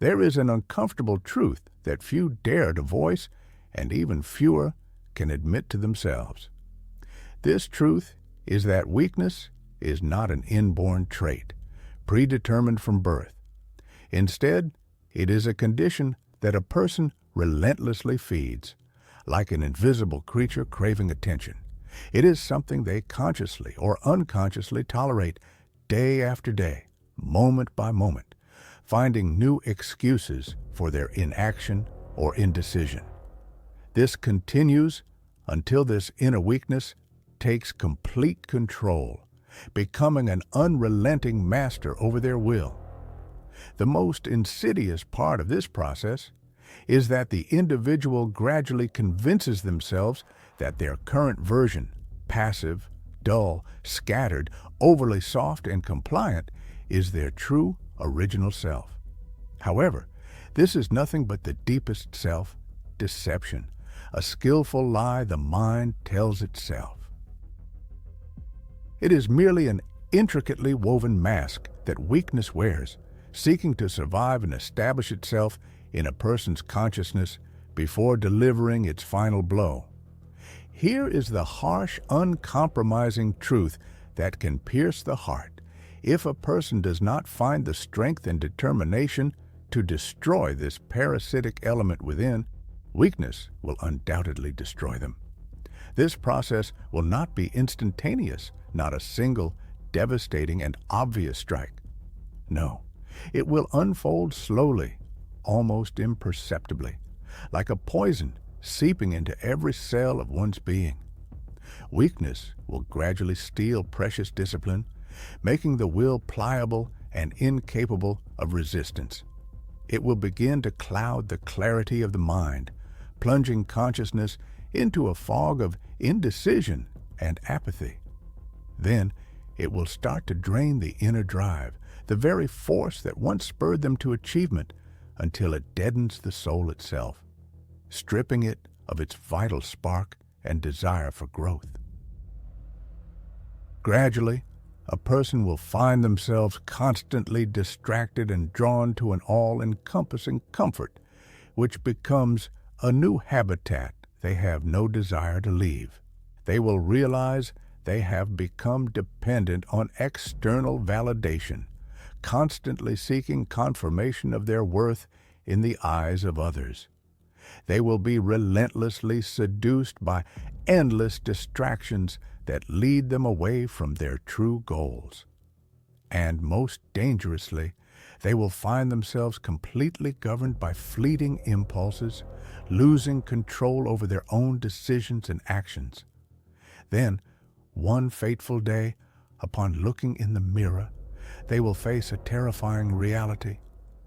There is an uncomfortable truth that few dare to voice, and even fewer can admit to themselves. This truth is that weakness is not an inborn trait, predetermined from birth. Instead, it is a condition that a person relentlessly feeds, like an invisible creature craving attention. It is something they consciously or unconsciously tolerate day after day, moment by moment, finding new excuses for their inaction or indecision. This continues until this inner weakness takes complete control, becoming an unrelenting master over their will. The most insidious part of this process is that the individual gradually convinces themselves that their current version, passive, dull, scattered, overly soft, and compliant, is their true, original self. However, this is nothing but the deepest self, deception, a skillful lie the mind tells itself. It is merely an intricately woven mask that weakness wears, seeking to survive and establish itself in a person's consciousness before delivering its final blow. Here is the harsh, uncompromising truth that can pierce the heart. If a person does not find the strength and determination to destroy this parasitic element within, weakness will undoubtedly destroy them. This process will not be instantaneous, not a single, devastating, and obvious strike. No, it will unfold slowly, almost imperceptibly, like a poison seeping into every cell of one's being. Weakness will gradually steal precious discipline, making the will pliable and incapable of resistance. It will begin to cloud the clarity of the mind, plunging consciousness into a fog of indecision and apathy. Then it will start to drain the inner drive, the very force that once spurred them to achievement, until it deadens the soul itself, stripping it of its vital spark and desire for growth. Gradually, a person will find themselves constantly distracted and drawn to an all-encompassing comfort, which becomes a new habitat they have no desire to leave. They will realize they have become dependent on external validation, constantly seeking confirmation of their worth in the eyes of others. They will be relentlessly seduced by endless distractions that lead them away from their true goals. And most dangerously, they will find themselves completely governed by fleeting impulses, losing control over their own decisions and actions. Then, one fateful day, upon looking in the mirror, they will face a terrifying reality.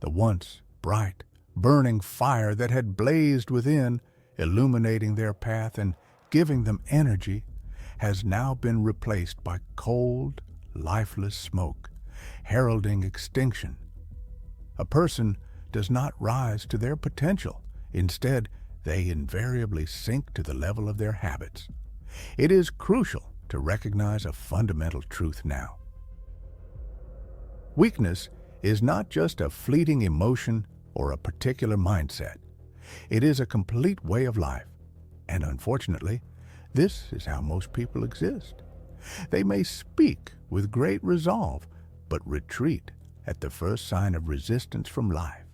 The once bright, burning fire that had blazed within, illuminating their path and giving them energy, has now been replaced by cold, lifeless smoke, heralding extinction. A person does not rise to their potential. Instead, they invariably sink to the level of their habits. It is crucial to recognize a fundamental truth now. Weakness is not just a fleeting emotion or a particular mindset. It is a complete way of life. And unfortunately, this is how most people exist. They may speak with great resolve, but retreat at the first sign of resistance from life.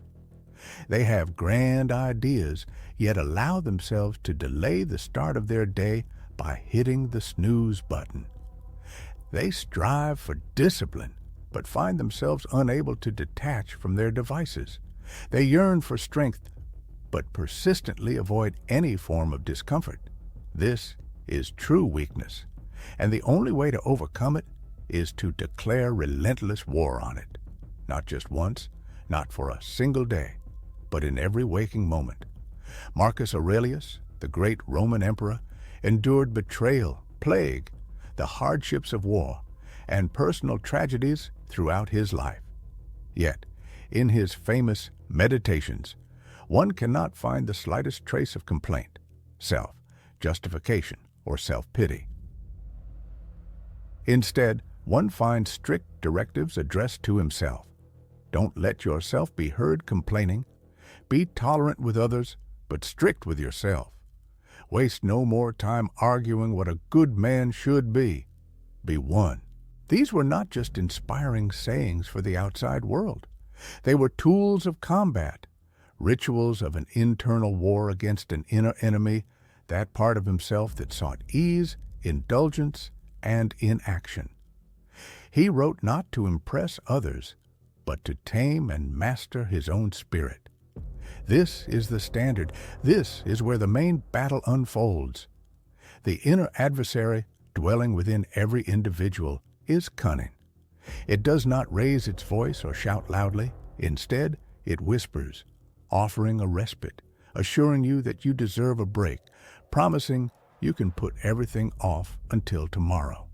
They have grand ideas, yet allow themselves to delay the start of their day by hitting the snooze button. They strive for discipline, but find themselves unable to detach from their devices. They yearn for strength, but persistently avoid any form of discomfort. This is true weakness, and the only way to overcome it is to declare relentless war on it. Not just once, not for a single day, but in every waking moment. Marcus Aurelius, the great Roman emperor, endured betrayal, plague, the hardships of war, and personal tragedies throughout his life. Yet, in his famous Meditations, one cannot find the slightest trace of complaint, self-justification, or self-pity. Instead, one finds strict directives addressed to himself. Don't let yourself be heard complaining. Be tolerant with others, but strict with yourself. Waste no more time arguing what a good man should be. Be one. These were not just inspiring sayings for the outside world. They were tools of combat, rituals of an internal war against an inner enemy, that part of himself that sought ease, indulgence, and inaction. He wrote not to impress others, but to tame and master his own spirit. This is the standard. This is where the main battle unfolds. The inner adversary dwelling within every individual is cunning. It does not raise its voice or shout loudly. Instead, it whispers, offering a respite, assuring you that you deserve a break, promising you can put everything off until tomorrow.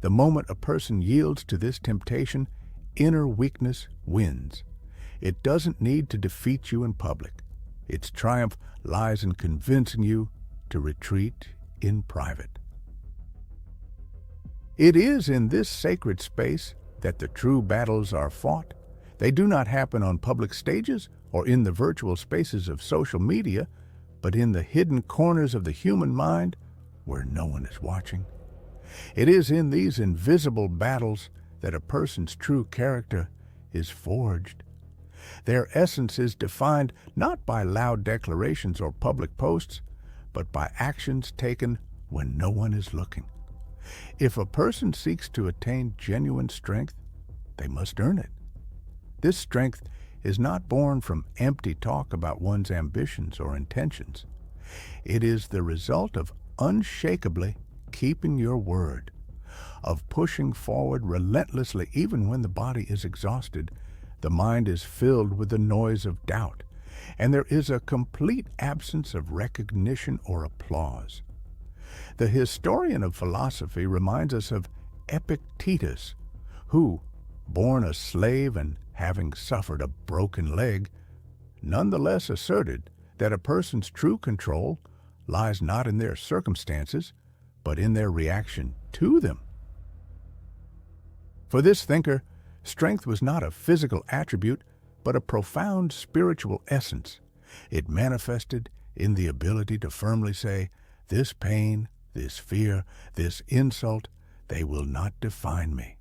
The moment a person yields to this temptation, inner weakness wins. It doesn't need to defeat you in public. Its triumph lies in convincing you to retreat in private. It is in this sacred space that the true battles are fought. They do not happen on public stages or in the virtual spaces of social media, but in the hidden corners of the human mind where no one is watching. It is in these invisible battles that a person's true character is forged. Their essence is defined not by loud declarations or public posts, but by actions taken when no one is looking. If a person seeks to attain genuine strength, they must earn it. This strength is not born from empty talk about one's ambitions or intentions. It is the result of unshakably keeping your word, of pushing forward relentlessly even when the body is exhausted, the mind is filled with the noise of doubt, and there is a complete absence of recognition or applause. The historian of philosophy reminds us of Epictetus, who, born a slave and having suffered a broken leg, nonetheless asserted that a person's true control lies not in their circumstances, but in their reaction to them. For this thinker, strength was not a physical attribute, but a profound spiritual essence. It manifested in the ability to firmly say, "This pain, this fear, this insult, they will not define me."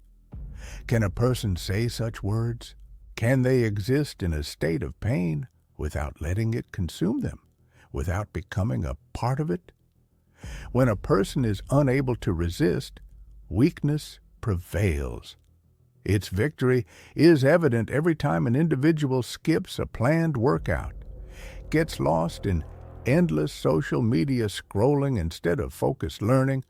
Can a person say such words? Can they exist in a state of pain without letting it consume them, without becoming a part of it? When a person is unable to resist, weakness prevails. Its victory is evident every time an individual skips a planned workout, gets lost in endless social media scrolling instead of focused learning,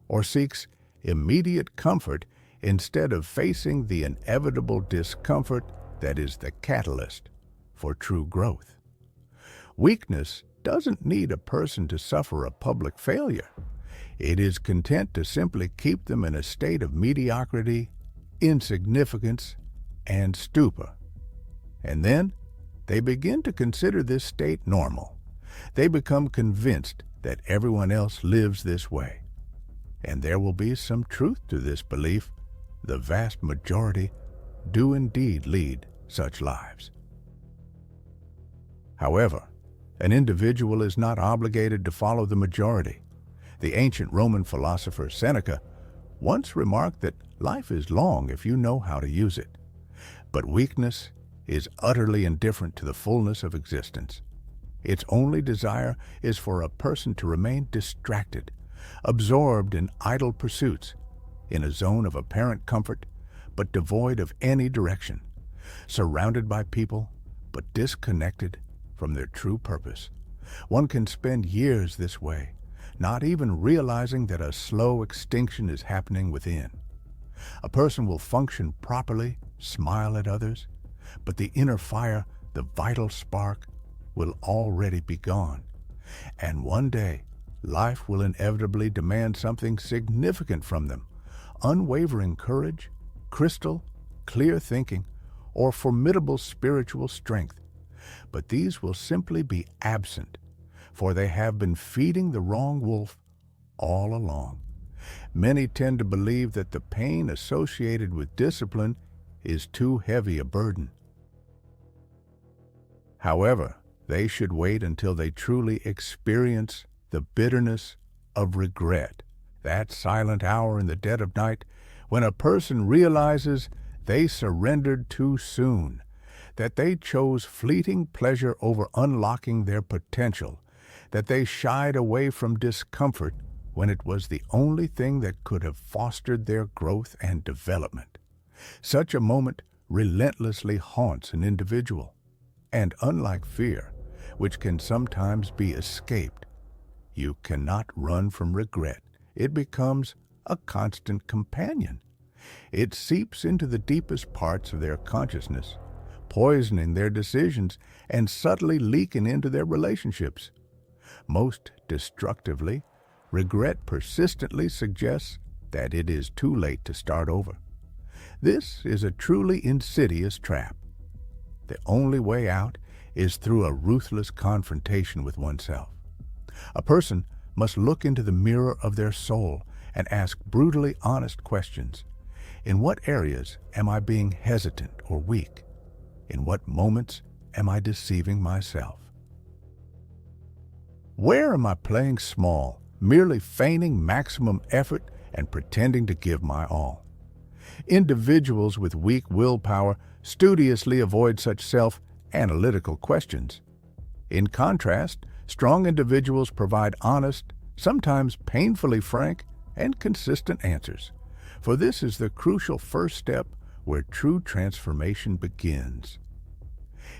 or seeks immediate comfort instead of facing the inevitable discomfort that is the catalyst for true growth. Weakness doesn't need a person to suffer a public failure. It is content to simply keep them in a state of mediocrity, insignificance, and stupor. And then they begin to consider this state normal. They become convinced that everyone else lives this way. And there will be some truth to this belief. The vast majority do indeed lead such lives. However, an individual is not obligated to follow the majority. The ancient Roman philosopher Seneca once remarked that life is long if you know how to use it, but weakness is utterly indifferent to the fullness of existence. Its only desire is for a person to remain distracted, absorbed in idle pursuits, in a zone of apparent comfort, but devoid of any direction, surrounded by people, but disconnected from their true purpose. One can spend years this way, not even realizing that a slow extinction is happening within. A person will function properly, smile at others, but the inner fire, the vital spark, will already be gone. And one day, life will inevitably demand something significant from them: unwavering courage, crystal, clear thinking, or formidable spiritual strength. But these will simply be absent, for they have been feeding the wrong wolf all along. Many tend to believe that the pain associated with discipline is too heavy a burden. However, they should wait until they truly experience the bitterness of regret, that silent hour in the dead of night when a person realizes they surrendered too soon, that they chose fleeting pleasure over unlocking their potential, that they shied away from discomfort when it was the only thing that could have fostered their growth and development. Such a moment relentlessly haunts an individual, and unlike fear, which can sometimes be escaped, you cannot run from regret. It becomes a constant companion. It seeps into the deepest parts of their consciousness, poisoning their decisions and subtly leaking into their relationships. Most destructively, regret persistently suggests that it is too late to start over. This is a truly insidious trap. The only way out is through a ruthless confrontation with oneself. A person must look into the mirror of their soul and ask brutally honest questions. In what areas am I being hesitant or weak? In what moments am I deceiving myself? Where am I playing small, merely feigning maximum effort and pretending to give my all? Individuals with weak willpower studiously avoid such self-analytical questions. In contrast, strong individuals provide honest, sometimes painfully frank, and consistent answers. For this is the crucial first step where true transformation begins.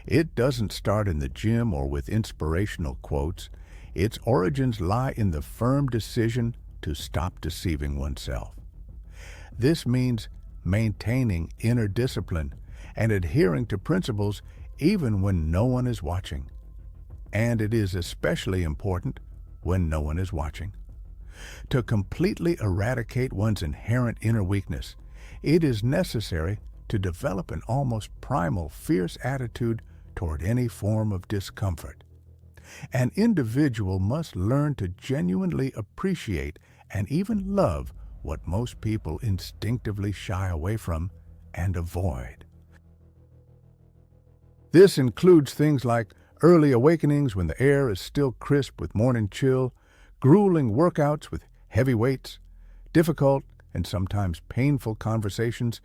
It doesn't start in the gym or with inspirational quotes. Its origins lie in the firm decision to stop deceiving oneself. This means maintaining inner discipline and adhering to principles even when no one is watching. And it is especially important when no one is watching. To completely eradicate one's inherent inner weakness, it is necessary to develop an almost primal, fierce attitude toward any form of discomfort. An individual must learn to genuinely appreciate and even love what most people instinctively shy away from and avoid. This includes things like early awakenings when the air is still crisp with morning chill, grueling workouts with heavy weights, difficult and sometimes painful conversations,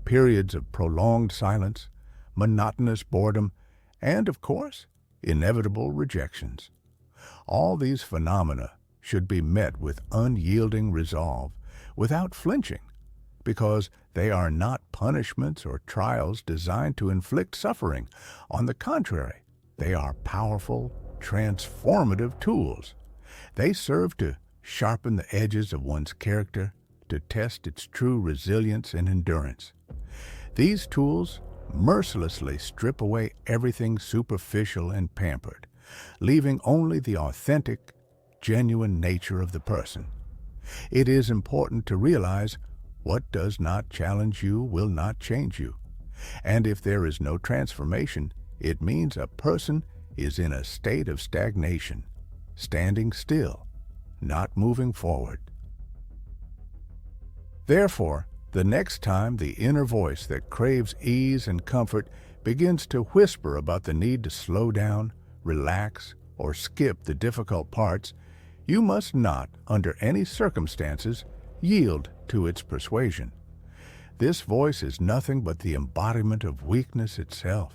periods of prolonged silence, monotonous boredom, and, of course, inevitable rejections. All these phenomena should be met with unyielding resolve, without flinching, because they are not punishments or trials designed to inflict suffering. On the contrary, they are powerful, transformative tools. They serve to sharpen the edges of one's character, to test its true resilience and endurance. These tools mercilessly strip away everything superficial and pampered, leaving only the authentic, genuine nature of the person. It is important to realize what does not challenge you will not change you. And if there is no transformation, it means a person is in a state of stagnation, standing still, not moving forward. Therefore, the next time the inner voice that craves ease and comfort begins to whisper about the need to slow down, relax, or skip the difficult parts, you must not, under any circumstances, yield to its persuasion. This voice is nothing but the embodiment of weakness itself.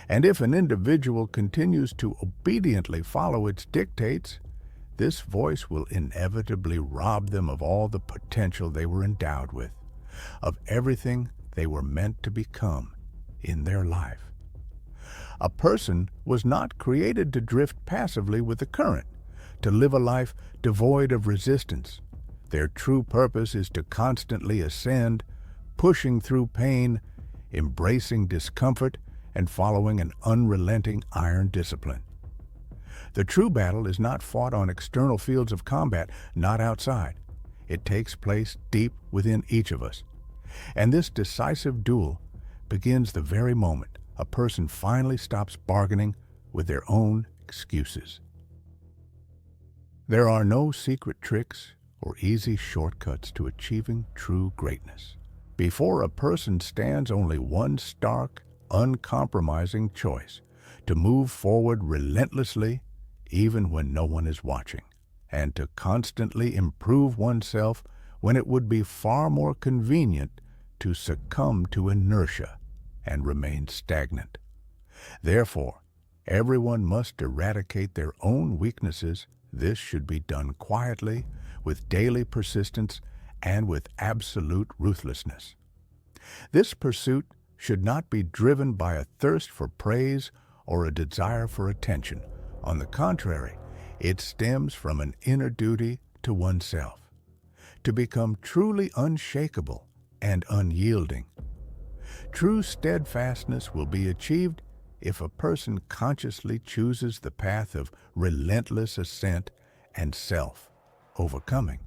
And if an individual continues to obediently follow its dictates, this voice will inevitably rob them of all the potential they were endowed with, of everything they were meant to become in their life. A person was not created to drift passively with the current, to live a life devoid of resistance. Their true purpose is to constantly ascend, pushing through pain, embracing discomfort, and following an unrelenting iron discipline. The true battle is not fought on external fields of combat, not outside. It takes place deep within each of us. And this decisive duel begins the very moment a person finally stops bargaining with their own excuses. There are no secret tricks or easy shortcuts to achieving true greatness, Before a person stands only one stark, uncompromising choice: to move forward relentlessly, even when no one is watching, and to constantly improve oneself when it would be far more convenient to succumb to inertia and remain stagnant. Therefore, everyone must eradicate their own weaknesses. This should be done quietly, with daily persistence, and with absolute ruthlessness. This pursuit should not be driven by a thirst for praise or a desire for attention. On the contrary, it stems from an inner duty to oneself, to become truly unshakable and unyielding. True steadfastness will be achieved if a person consciously chooses the path of relentless ascent and self-overcoming.